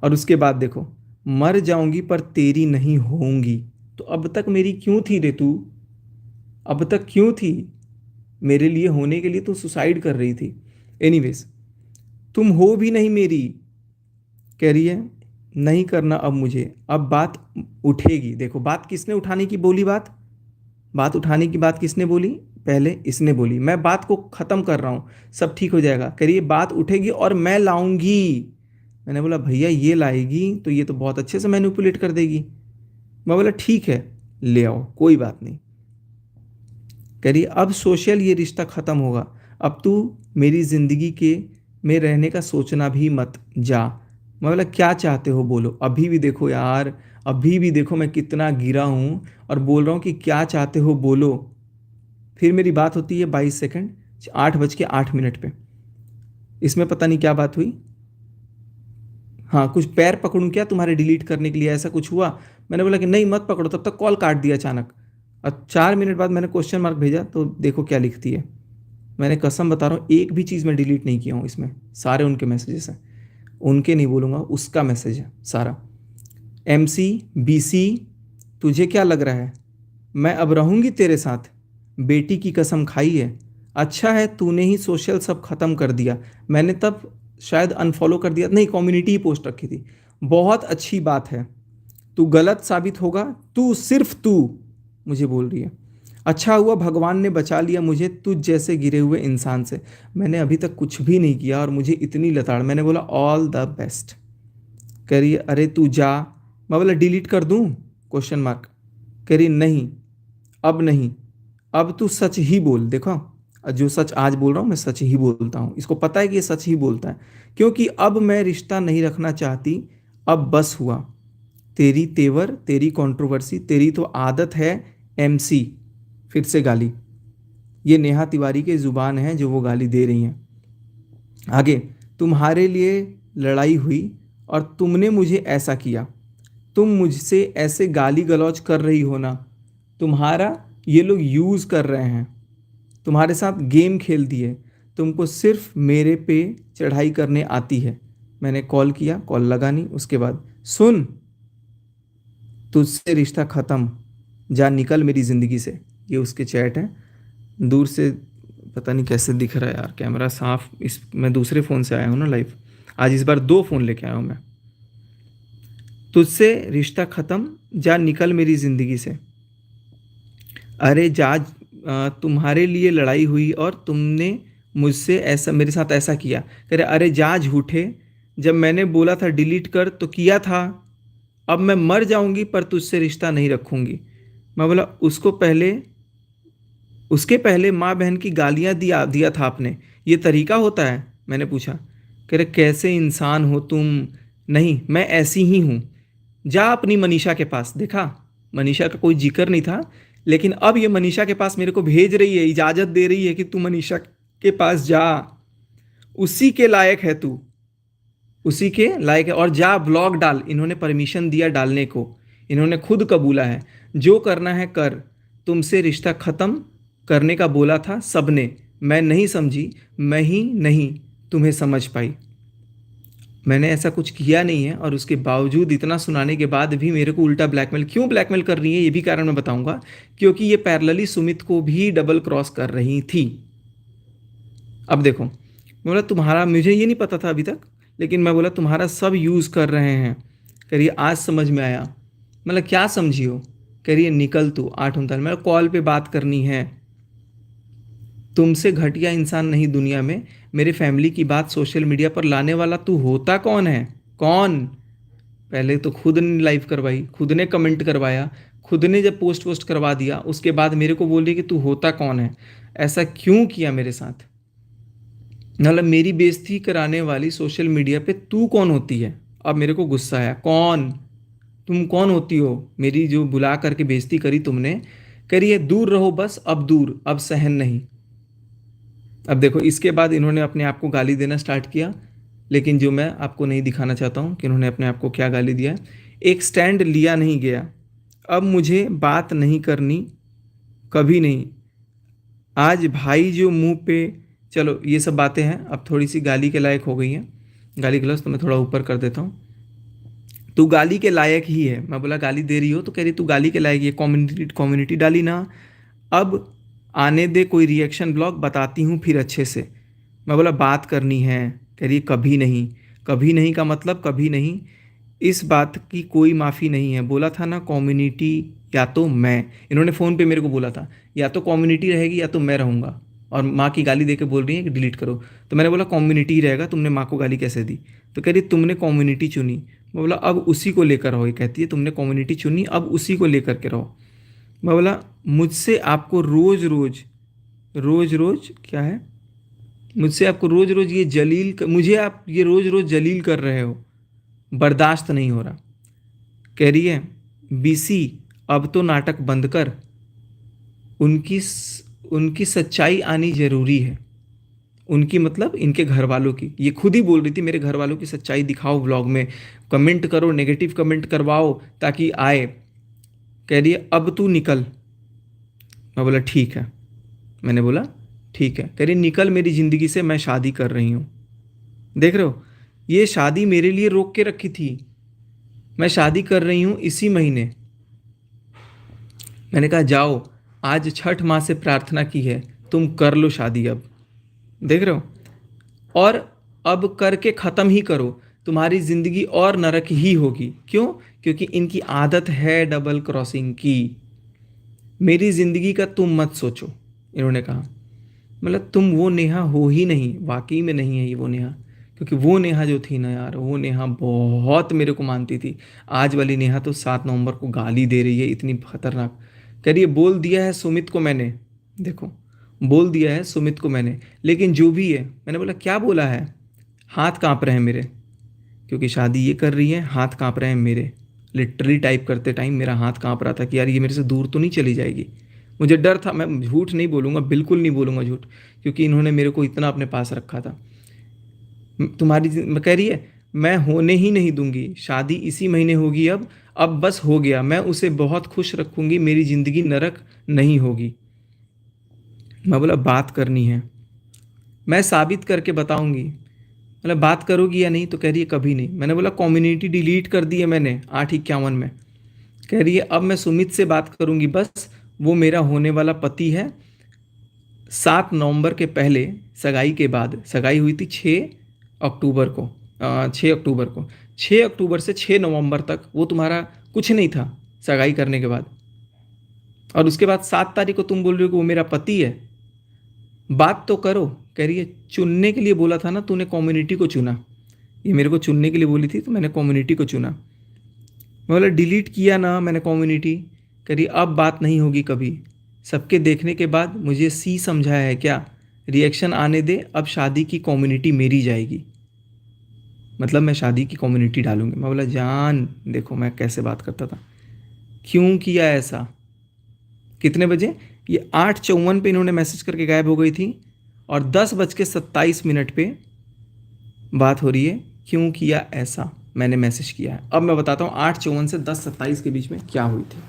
और उसके बाद देखो, मर जाऊंगी पर तेरी नहीं होऊंगी। तो अब तक मेरी क्यों थी रे तू? अब तक क्यों थी? मेरे लिए होने के लिए तो सुसाइड कर रही थी। एनीवेज, तुम हो भी नहीं मेरी। कह रही है नहीं करना अब मुझे, अब बात उठेगी। देखो बात किसने उठाने की बोली, बात उठाने की बात किसने बोली? पहले इसने बोली। मैं बात को ख़त्म कर रहा हूँ, सब ठीक हो जाएगा। करिए बात उठेगी और मैं लाऊंगी। मैंने बोला भैया ये लाएगी तो ये तो बहुत अच्छे से मैनिपुलेट कर देगी। मैं बोला ठीक है ले आओ, कोई बात नहीं। करिए अब सोशल ये रिश्ता ख़त्म होगा। अब तू मेरी ज़िंदगी के में रहने का सोचना भी मत, जा। मैं बोला क्या चाहते हो बोलो। अभी भी देखो यार, अभी भी देखो मैं कितना गिरा हूँ और बोल रहा हूँ कि क्या चाहते हो बोलो। फिर मेरी बात होती है 22 सेकंड 8:08 पे। इसमें पता नहीं क्या बात हुई। हाँ कुछ पैर पकड़ूं क्या तुम्हारे डिलीट करने के लिए, ऐसा कुछ हुआ? मैंने बोला कि नहीं मत पकड़ो। तब तक कॉल काट दिया अचानक। और 4 मिनट बाद मैंने क्वेश्चन मार्क भेजा तो देखो क्या लिखती है। मैंने कसम बता रहा हूँ एक भी चीज़ मैं डिलीट नहीं किया हूँ इसमें। सारे उनके मैसेजेस हैं। उनके नहीं बोलूँगा, उसका मैसेज है सारा। MC BC, तुझे क्या लग रहा है मैं अब रहूँगी तेरे साथ? बेटी की कसम खाई है। अच्छा है तूने ही सोशल सब ख़त्म कर दिया। मैंने तब शायद अनफॉलो कर दिया, नहीं कम्युनिटी ही पोस्ट रखी थी। बहुत अच्छी बात है, तू गलत साबित होगा, तू सिर्फ तू। मुझे बोल रही है अच्छा हुआ भगवान ने बचा लिया मुझे तुझ जैसे गिरे हुए इंसान से। मैंने अभी तक कुछ भी नहीं किया और मुझे इतनी लताड़। मैंने बोला ऑल द बेस्ट। कह रही है अरे तू जा। मैं बोला डिलीट कर दूँ? Question mark. कह रही नहीं, अब नहीं, अब तू सच ही बोल। देखो जो सच आज बोल रहा हूँ मैं सच ही बोलता हूँ। इसको पता है कि ये सच ही बोलता है, क्योंकि अब मैं रिश्ता नहीं रखना चाहती। अब बस हुआ। तेरी तेवर, तेरी कंट्रोवर्सी, तेरी तो आदत है। MC, फिर से गाली। ये नेहा तिवारी के ज़ुबान है जो वो गाली दे रही हैं। आगे, तुम्हारे लिए लड़ाई हुई और तुमने मुझे ऐसा किया। तुम मुझसे ऐसे गाली गलौज कर रही हो ना, तुम्हारा ये लोग यूज़ कर रहे हैं, तुम्हारे साथ गेम खेलती है, तुमको सिर्फ मेरे पे चढ़ाई करने आती है। मैंने कॉल किया, कॉल लगा नहीं। उसके बाद सुन, तुझसे रिश्ता ख़त्म, जा निकल मेरी ज़िंदगी से। ये उसके चैट हैं। दूर से पता नहीं कैसे दिख रहा है यार, कैमरा साफ। इस मैं दूसरे फ़ोन से आया हूँ ना लाइव। आज इस बार 2 फ़ोन लेके आया हूँ मैं। तुझसे रिश्ता ख़त्म, जा निकल मेरी ज़िंदगी से। अरे जा, तुम्हारे लिए लड़ाई हुई और तुमने मुझसे ऐसा, मेरे साथ ऐसा किया। कह रहे अरे जा झूठे, जब मैंने बोला था डिलीट कर तो किया था। अब मैं मर जाऊंगी पर तुझसे रिश्ता नहीं रखूंगी। मैं बोला उसके पहले माँ बहन की गालियाँ दिया था आपने, ये तरीका होता है? मैंने पूछा। कह रहे कैसे इंसान हो तुम। नहीं मैं ऐसी ही हूँ, जा अपनी मनीषा के पास। देखा, मनीषा का कोई जिक्र नहीं था, लेकिन अब ये मनीषा के पास मेरे को भेज रही है, इजाज़त दे रही है कि तू मनीषा के पास जा, उसी के लायक है तू, उसी के लायक है। और जा ब्लॉग डाल। इन्होंने परमिशन दिया डालने को, इन्होंने खुद कबूला है। जो करना है कर, तुमसे रिश्ता ख़त्म करने का बोला था सबने, मैं नहीं समझी, मैं ही नहीं तुम्हें समझ पाई। मैंने ऐसा कुछ किया नहीं है, और उसके बावजूद इतना सुनाने के बाद भी मेरे को उल्टा ब्लैकमेल क्यों ब्लैकमेल कर रही है, ये भी कारण मैं बताऊंगा। क्योंकि ये पैरेलली सुमित को भी डबल क्रॉस कर रही थी। अब देखो, मैं बोला तुम्हारा, मुझे ये नहीं पता था अभी तक, लेकिन मैं बोला तुम्हारा सब यूज़ कर रहे हैं। कह रही है आज समझ में आया। मतलब क्या समझी हो? कह रही है निकल तू 8 उनतालीस, मेरा कॉल पे बात करनी है। तुमसे घटिया इंसान नहीं दुनिया में। मेरे फैमिली की बात सोशल मीडिया पर लाने वाला तू होता कौन है? कौन? पहले तो खुद ने लाइव करवाई, खुद ने कमेंट करवाया, खुद ने जब पोस्ट वोस्ट करवा दिया, उसके बाद मेरे को बोल रही कि तू होता कौन है? ऐसा क्यों किया मेरे साथ? मतलब मेरी बेइज्जती कराने वाली सोशल मीडिया पे तू कौन होती है? अब मेरे को गुस्सा आया, कौन? तुम कौन होती हो? मेरी जो बुला करके बेइज्जती करी तुमने, करी है दूर रहो बस, अब दूर, अब सहन नहीं। अब देखो, इसके बाद इन्होंने अपने आप को गाली देना स्टार्ट किया, लेकिन जो मैं आपको नहीं दिखाना चाहता हूँ कि इन्होंने अपने आप को क्या गाली दिया है। एक स्टैंड लिया नहीं गया, अब मुझे बात नहीं करनी, कभी नहीं। आज भाई जो मुंह पे, चलो ये सब बातें हैं, अब थोड़ी सी गाली के लायक हो गई हैं। गाली गलौज तो मैं थोड़ा ऊपर कर देता हूँ। तू गाली के लायक ही है। मैं बोला गाली दे रही हो? तो कह रही तू गाली के लायक ही है, कम्युनिटी कम्युनिटी डाली ना। अब आने दे कोई रिएक्शन ब्लॉग, बताती हूँ फिर अच्छे से। मैं बोला बात करनी है। कह रही कभी नहीं। कभी नहीं का मतलब कभी नहीं, इस बात की कोई माफ़ी नहीं है। बोला था ना कम्युनिटी या तो मैं, इन्होंने फ़ोन पे मेरे को बोला था या तो कम्युनिटी रहेगी या तो मैं रहूँगा, और माँ की गाली दे के बोल रही है कि डिलीट करो। तो मैंने बोला कम्युनिटी ही रहेगा, तुमने माँ को गाली कैसे दी? तो कह रही तुमने कम्युनिटी चुनी। मैं बोला अब उसी को लेकर रहो। ये कहती है तुमने कम्युनिटी चुनी, अब उसी को लेकर के रहो। मैं बोला मुझसे आपको रोज़ रोज़, रोज़ रोज़ क्या है, मुझसे आपको रोज़ रोज़ ये मुझे आप ये रोज़ रोज़ जलील कर रहे हो, बर्दाश्त नहीं हो रहा। कह रही है बीसी अब तो नाटक बंद कर, उनकी उनकी सच्चाई आनी ज़रूरी है। उनकी मतलब इनके घर वालों की, ये खुद ही बोल रही थी मेरे घर वालों की सच्चाई दिखाओ व्लॉग में, कमेंट करो, नेगेटिव कमेंट करवाओ ताकि आए। कह रही है अब तू निकल। मैं बोला ठीक है। मैंने बोला ठीक है। कह रही निकल मेरी ज़िंदगी से, मैं शादी कर रही हूँ। देख रहे हो, ये शादी मेरे लिए रोक के रखी थी। मैं शादी कर रही हूँ इसी महीने। मैंने कहा जाओ, आज छठ माँ से प्रार्थना की है, तुम कर लो शादी अब। देख रहे हो, और अब करके ख़त्म ही करो, तुम्हारी ज़िंदगी और नरक ही होगी। क्यों? क्योंकि इनकी आदत है डबल क्रॉसिंग की। मेरी ज़िंदगी का तुम मत सोचो, इन्होंने कहा। मतलब तुम वो नेहा हो ही नहीं, वाकई में नहीं है ये वो नेहा। क्योंकि वो नेहा जो थी ना यार, वो नेहा बहुत मेरे को मानती थी। आज वाली नेहा तो 7 नवंबर को गाली दे रही है, इतनी खतरनाक। कह रही है बोल दिया है सुमित को मैंने, देखो बोल दिया है सुमित को मैंने, लेकिन जो भी है। मैंने बोला क्या बोला है? हाथ काँप रहे हैं मेरे, क्योंकि शादी ये कर रही है, हाथ काँप रहे हैं मेरे। लिटरली टाइप करते टाइम मेरा हाथ काँप रहा था कि यार ये मेरे से दूर तो नहीं चली जाएगी। मुझे डर था, मैं झूठ नहीं बोलूँगा, बिल्कुल नहीं बोलूँगा झूठ, क्योंकि इन्होंने मेरे को इतना अपने पास रखा था। मैं कह रही है मैं होने ही नहीं दूंगी, शादी इसी महीने होगी अब बस हो गया, मैं उसे बहुत खुश रखूंगी, मेरी ज़िंदगी नरक नहीं होगी। मैं बोला बात करनी है, मैं साबित करके बताऊंगी। मतलब बात करोगी या नहीं? तो कह रही है कभी नहीं। मैंने बोला कम्युनिटी डिलीट कर दी है मैंने 8:51 में। कह रही है अब मैं सुमित से बात करूंगी बस, वो मेरा होने वाला पति है। 7 नवंबर के पहले, सगाई के बाद, सगाई हुई थी 6 अक्टूबर को, 6 अक्टूबर को, 6 अक्टूबर से 6 नवंबर तक वो तुम्हारा कुछ नहीं था सगाई करने के बाद। और उसके बाद 7 तारीख को तुम बोल रही हो कि वो मेरा पति है। बात तो करो। कह रही है चुनने के लिए बोला था ना तूने, कम्युनिटी को चुना। ये मेरे को चुनने के लिए बोली थी तो मैंने कम्युनिटी को चुना। मैं बोला डिलीट किया ना मैंने कम्युनिटी। कह रही अब बात नहीं होगी कभी, सबके देखने के बाद मुझे सी समझाया है क्या? रिएक्शन आने दे, अब शादी की कम्युनिटी मेरी जाएगी। मतलब मैं शादी की कम्युनिटी डालूंगी। मैं बोला जान देखो मैं कैसे बात करता था, क्यों किया ऐसा? कितने बजे? ये 8:54 पे इन्होंने मैसेज करके गायब हो गई थी, और 10:27 पे बात हो रही है क्यों किया ऐसा, मैंने मैसेज किया है। अब मैं बताता हूँ 8:54 से 10:27 के बीच में क्या हुई थी।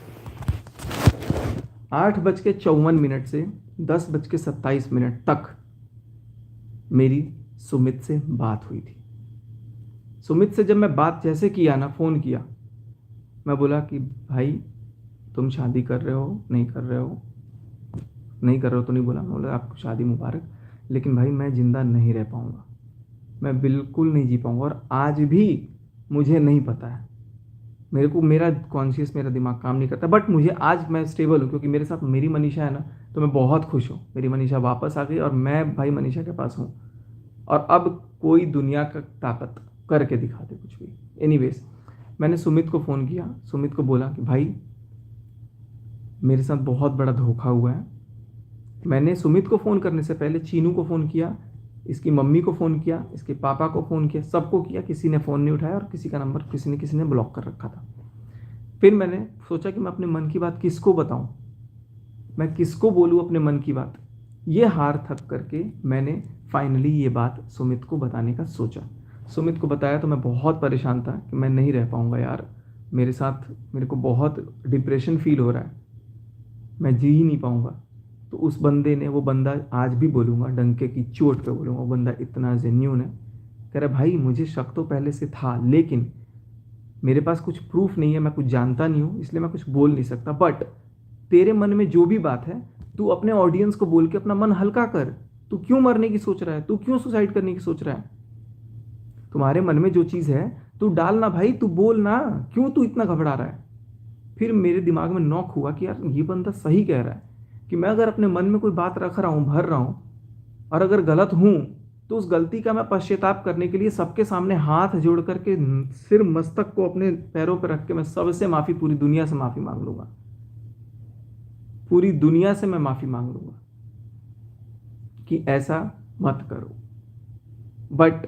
8:54 से 10:27 तक मेरी सुमित से बात हुई थी। सुमित से जब मैं बात जैसे किया ना, फ़ोन किया, मैं बोला कि भाई तुम शादी कर रहे हो नहीं कर रहे हो, नहीं कर रहे हो तो नहीं बोला, मैं बोला आपको शादी मुबारक, लेकिन भाई मैं ज़िंदा नहीं रह पाऊँगा, मैं बिल्कुल नहीं जी पाऊँगा। और आज भी मुझे नहीं पता है, मेरे को मेरा कॉन्शियस, मेरा दिमाग काम नहीं करता, बट मुझे आज मैं स्टेबल हूँ क्योंकि मेरे साथ मेरी मनीषा है ना, तो मैं बहुत खुश हूँ। मेरी मनीषा वापस आ गई और मैं भाई मनीषा के पास हूँ, और अब कोई दुनिया का ताकत करके दिखा दे कुछ भी। एनीवेज, मैंने सुमित को फ़ोन किया, सुमित को बोला कि भाई मेरे साथ बहुत बड़ा धोखा हुआ है। मैंने सुमित को फ़ोन करने से पहले चीनू को फ़ोन किया, इसकी मम्मी को फ़ोन किया, इसके पापा को फ़ोन किया, सबको किया, किसी ने फ़ोन नहीं उठाया और किसी का नंबर किसी ने ब्लॉक कर रखा था। फिर मैंने सोचा कि मैं अपने मन की बात किसको बताऊं, मैं किसको बोलूं अपने मन की बात। ये हार थक करके मैंने फाइनली ये बात सुमित को बताने का सोचा। सुमित को बताया तो मैं बहुत परेशान था कि मैं नहीं रह पाऊँगा यार, मेरे साथ मेरे को बहुत डिप्रेशन फील हो रहा है, मैं जी ही नहीं पाऊँगा। तो उस बंदे ने, वो बंदा आज भी बोलूँगा, डंके की चोट पे बोलूँगा, वो बंदा इतना जेन्यून है, कह रहा भाई मुझे शक तो पहले से था, लेकिन मेरे पास कुछ प्रूफ नहीं है, मैं कुछ जानता नहीं हूँ, इसलिए मैं कुछ बोल नहीं सकता, बट तेरे मन में जो भी बात है तू अपने ऑडियंस को बोल के अपना मन हल्का कर। तू क्यों मरने की सोच रहा है, तू क्यों सुसाइड करने की सोच रहा है, तुम्हारे मन में जो चीज़ है तू डाल ना भाई, तू बोल ना, क्यों तू इतना घबरा रहा है। फिर मेरे दिमाग में नॉक हुआ कि यार ये बंदा सही कह रहा है कि मैं अगर अपने मन में कोई बात रख रहा हूँ, भर रहा हूँ, और अगर गलत हूँ तो उस गलती का मैं पश्चाताप करने के लिए सबके सामने हाथ जोड़ करके, सिर मस्तक को अपने पैरों पर रख के मैं सबसे माफ़ी, पूरी दुनिया से माफ़ी मांग लूँगा, पूरी दुनिया से मैं माफ़ी मांग लूँगा कि ऐसा मत करो। बट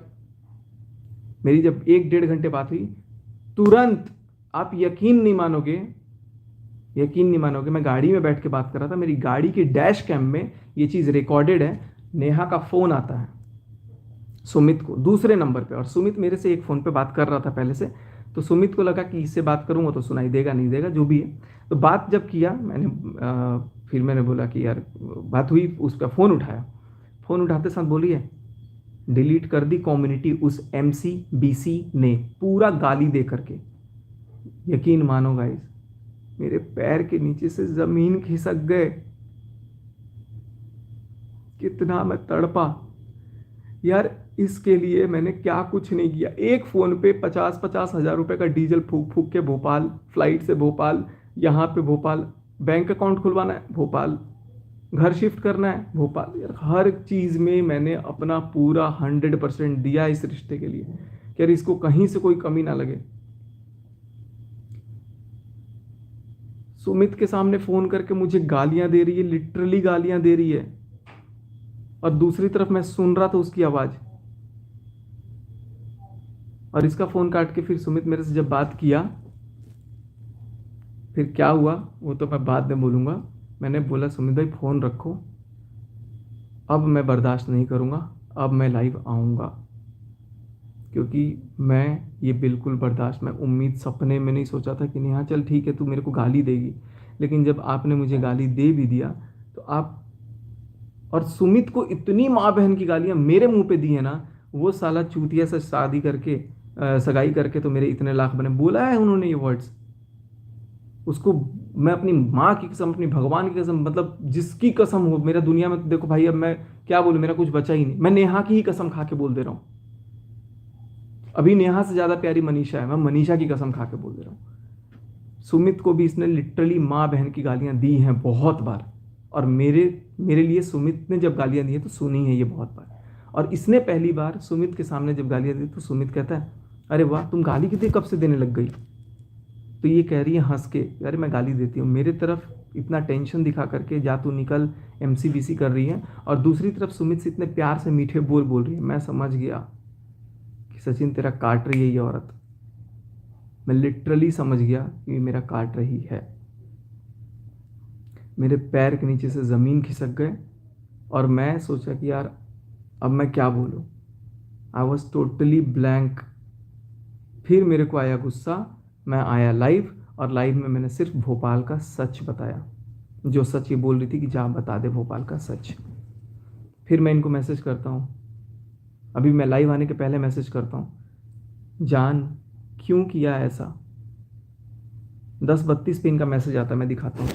मेरी जब 1-1.5 घंटे बात हुई, तुरंत, आप यकीन नहीं मानोगे, मैं गाड़ी में बैठ के बात कर रहा था, मेरी गाड़ी की डैश कैम में ये चीज़ रिकॉर्डेड है, नेहा का फ़ोन आता है सुमित को दूसरे नंबर पे, और सुमित मेरे से एक फ़ोन पे बात कर रहा था पहले से, तो सुमित को लगा कि इससे बात करूँगा तो सुनाई देगा नहीं देगा, जो भी है। तो बात जब किया मैंने, फिर मैंने बोला कि यार बात हुई, उसका फ़ोन उठाया, फ़ोन उठाते साथ बोली है डिलीट कर दी कम्युनिटी उस MCBC ने, पूरा गाली दे करके। यकीन मानो गाइस, मेरे पैर के नीचे से ज़मीन खिसक गए, कितना मैं तड़पा यार। इसके लिए मैंने क्या कुछ नहीं किया, एक फ़ोन पे 50-50 हज़ार रुपये का डीजल फूक फूक के भोपाल, फ्लाइट से भोपाल, यहाँ पे भोपाल, बैंक अकाउंट खुलवाना है भोपाल, घर शिफ्ट करना है भोपाल, यार हर चीज़ में मैंने अपना पूरा 100% दिया इस रिश्ते के लिए कि यार इसको कहीं से कोई कमी ना लगे। सुमित के सामने फ़ोन करके मुझे गालियां दे रही है, लिटरली गालियां दे रही है, और दूसरी तरफ मैं सुन रहा था उसकी आवाज़। और इसका फ़ोन काट के फिर सुमित मेरे से जब बात किया, फिर क्या हुआ वो तो मैं बाद में बोलूँगा। मैंने बोला सुमित भाई फ़ोन रखो, अब मैं बर्दाश्त नहीं करूँगा, अब मैं लाइव आऊँगा, क्योंकि मैं ये बिल्कुल बर्दाश्त, मैं उम्मीद सपने में नहीं सोचा था कि नेहा चल ठीक है तू मेरे को गाली देगी, लेकिन जब आपने मुझे गाली दे भी दिया तो आप, और सुमित को इतनी माँ बहन की गालियाँ मेरे मुंह पे दी है ना, वो साला चूतिया से शादी करके, सगाई करके तो मेरे इतने लाख बने, बोला है उन्होंने ये वर्ड्स उसको। मैं अपनी माँ की कसम, अपनी भगवान की कसम, मतलब जिसकी कसम हो मेरा दुनिया में, देखो भाई अब मैं क्या बोलूँ, मेरा कुछ बचा ही नहीं, मैं नेहा की ही कसम खा के बोल दे रहा हूँ। अभी नेहा से ज़्यादा प्यारी मनीषा है, मैं मनीषा की कसम खा के बोल दे रहा हूँ। सुमित को भी इसने लिटरली माँ बहन की गालियाँ दी हैं बहुत बार, और मेरे लिए सुमित ने जब गालियाँ दी हैं तो सुनी है ये बहुत बार। और इसने पहली बार सुमित के सामने जब गालियाँ दी तो सुमित कहता है अरे वाह तुम गाली कितनी कब से देने लग गई। तो ये कह रही है हंस के, अरे मैं गाली देती हूँ, मेरे तरफ इतना टेंशन दिखा करके जा तू निकल MCBC कर रही है, और दूसरी तरफ सुमित से इतने प्यार से मीठे बोल रही है। मैं समझ गया कि सचिन तेरा काट रही है ये औरत, मैं लिटरली समझ गया कि मेरा काट रही है। मेरे पैर के नीचे से ज़मीन खिसक गए, और मैं सोचा कि यार अब मैं क्या बोलूँ, आई वॉज टोटली ब्लैंक। फिर मेरे को आया गुस्सा, मैं आया लाइव, और लाइव में मैंने सिर्फ भोपाल का सच बताया, जो सच ये बोल रही थी कि जा बता दे भोपाल का सच। फिर मैं इनको मैसेज करता हूँ, अभी मैं लाइव आने के पहले मैसेज करता हूँ जान क्यों किया ऐसा? 10:32 पे इनका मैसेज आता है, मैं दिखाता हूँ।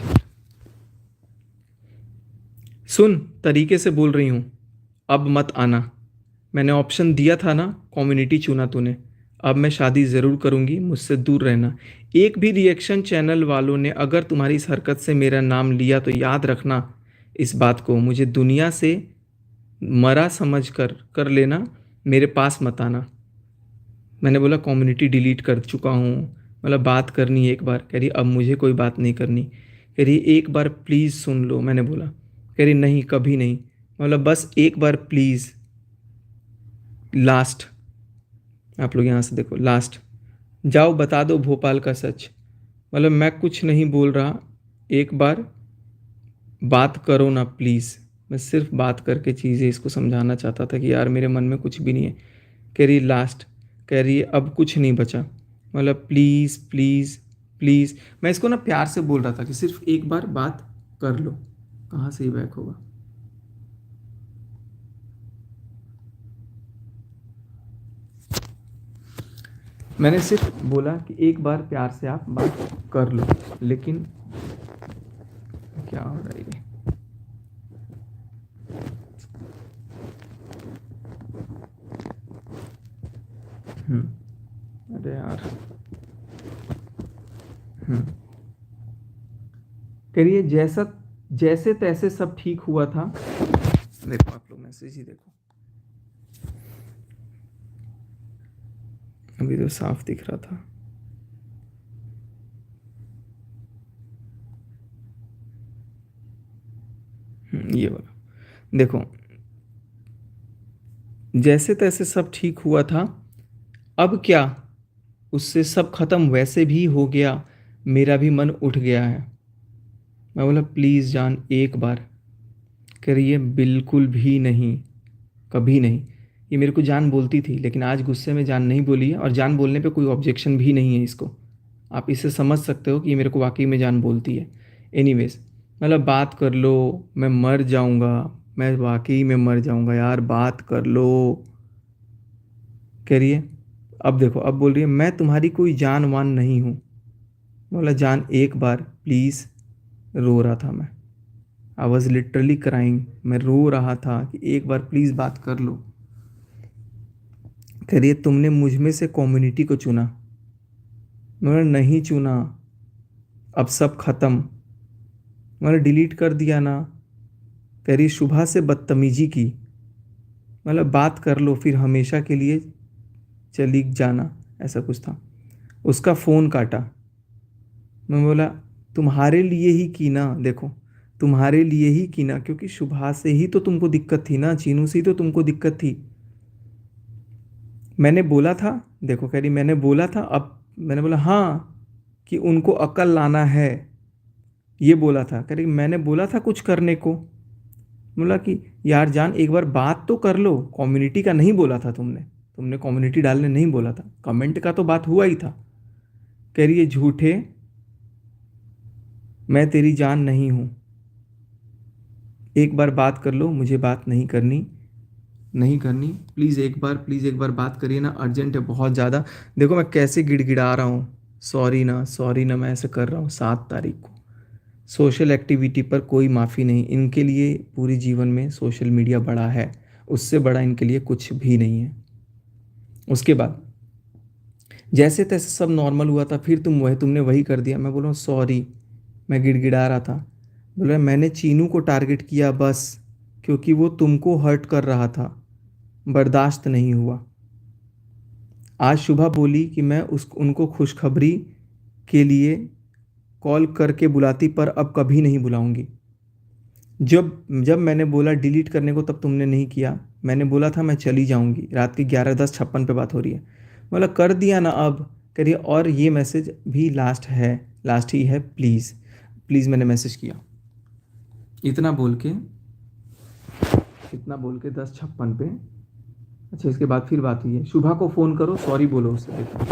सुन, तरीके से बोल रही हूँ, अब मत आना। मैंने ऑप्शन दिया था ना, कम्युनिटी चुना तूने। अब मैं शादी ज़रूर करूँगी, मुझसे दूर रहना। एक भी रिएक्शन चैनल वालों ने अगर तुम्हारी इस हरकत से मेरा नाम लिया तो याद रखना इस बात को, मुझे दुनिया से मरा समझ कर लेना, मेरे पास मत आना। मैंने बोला कम्युनिटी डिलीट कर चुका हूँ, मतलब बात करनी है एक बार। कह रही अब मुझे कोई बात नहीं करनी। कह रही एक बार प्लीज़ सुन लो। मैंने बोला, कह रही नहीं कभी नहीं। मतलब बस एक बार प्लीज़, लास्ट। आप लोग यहाँ से देखो, लास्ट। जाओ बता दो भोपाल का सच। मतलब मैं कुछ नहीं बोल रहा, एक बार बात करो ना प्लीज़। मैं सिर्फ बात करके चीज़ें इसको समझाना चाहता था कि यार मेरे मन में कुछ भी नहीं है। कह रही लास्ट, कह रही है अब कुछ नहीं बचा, मतलब प्लीज़ प्लीज़ प्लीज़। मैं इसको ना प्यार से बोल रहा था कि सिर्फ एक बार बात कर लो। कहाँ से ही बैक होगा? मैंने सिर्फ बोला कि एक बार प्यार से आप बात कर लो, लेकिन क्या हो रहा है ये? अरे यार। करिए जैसा जैसे तैसे सब ठीक हुआ था। देखो आप लोग मैसेज ही देखो, अभी तो साफ दिख रहा था। ये वाला देखो, जैसे तैसे सब ठीक हुआ था, अब क्या उससे सब खत्म वैसे भी हो गया, मेरा भी मन उठ गया है। मैं बोला प्लीज़ जान एक बार। कह रही है बिल्कुल भी नहीं, कभी नहीं। ये मेरे को जान बोलती थी, लेकिन आज गुस्से में जान नहीं बोली है, और जान बोलने पे कोई ऑब्जेक्शन भी नहीं है इसको। आप इससे समझ सकते हो कि ये मेरे को वाकई में जान बोलती है। एनीवेज, मतलब बात कर लो, मैं मर जाऊंगा, मैं वाकई में मर जाऊंगा यार, बात कर लो। कह रही है अब देखो, अब बोल रही है मैं तुम्हारी कोई जान वान नहीं हूँ। बोला जान एक बार प्लीज़। रो रहा था मैं, आई वॉज लिटरली क्राइंग। मैं रो रहा था कि एक बार प्लीज़ बात कर लो। कह रही है तुमने मुझ में से कम्युनिटी को चुना। मैंने नहीं चुना, अब सब खत्म, मैंने डिलीट कर दिया ना। कह रही शुभा से बदतमीजी की, मतलब बात कर लो फिर हमेशा के लिए चली जाना, ऐसा कुछ था। उसका फ़ोन काटा। मैं बोला तुम्हारे लिए ही की ना, देखो तुम्हारे लिए ही की ना, क्योंकि शुभा से ही तो तुमको दिक्कत थी ना, चीनू से ही तो तुमको दिक्कत थी। मैंने बोला था, देखो कह रही मैंने बोला था, अब मैंने बोला हाँ कि उनको अकल लाना है, ये बोला था। कह रही मैंने बोला था कुछ करने को। बोला कि यार जान एक बार बात तो कर लो, कम्युनिटी का नहीं बोला था तुमने, तुमने कम्युनिटी डालने नहीं बोला था, कमेंट का तो बात हुआ ही था। कह रही है झूठे, मैं तेरी जान नहीं हूँ, एक बार बात कर लो, मुझे बात नहीं करनी, नहीं करनी, प्लीज़ एक बार, प्लीज़ एक बार बात करिए ना, अर्जेंट है बहुत ज़्यादा। देखो मैं कैसे गिड़गिड़ा रहा हूँ, सॉरी ना सॉरी ना, मैं ऐसे कर रहा हूँ 7 तारीख को। सोशल एक्टिविटी पर कोई माफ़ी नहीं, इनके लिए पूरी जीवन में सोशल मीडिया बड़ा है, उससे बड़ा इनके लिए कुछ भी नहीं है। उसके बाद जैसे तैसे सब नॉर्मल हुआ था, फिर तुमने वही कर दिया। मैं बोल रहा हूँ सॉरी, मैं गिड़गिड़ा रहा था। बोल रहा मैंने चीनू को टारगेट किया बस, क्योंकि वो तुमको हर्ट कर रहा था, बर्दाश्त नहीं हुआ। आज सुबह बोली कि मैं उनको खुशखबरी के लिए कॉल करके बुलाती, पर अब कभी नहीं बुलाऊंगी। जब जब मैंने बोला डिलीट करने को, तब तुमने नहीं किया। मैंने बोला था मैं चली जाऊंगी, रात के 11:10:56 पे बात हो रही है। बोला कर दिया ना अब। करिए और ये मैसेज भी लास्ट है, लास्ट ही है, प्लीज़ प्लीज़। मैंने मैसेज किया इतना बोल के, 10:56 पे। अच्छा इसके बाद फिर बात हुई है, शुभा को फ़ोन करो, सॉरी बोलो उससे। देखो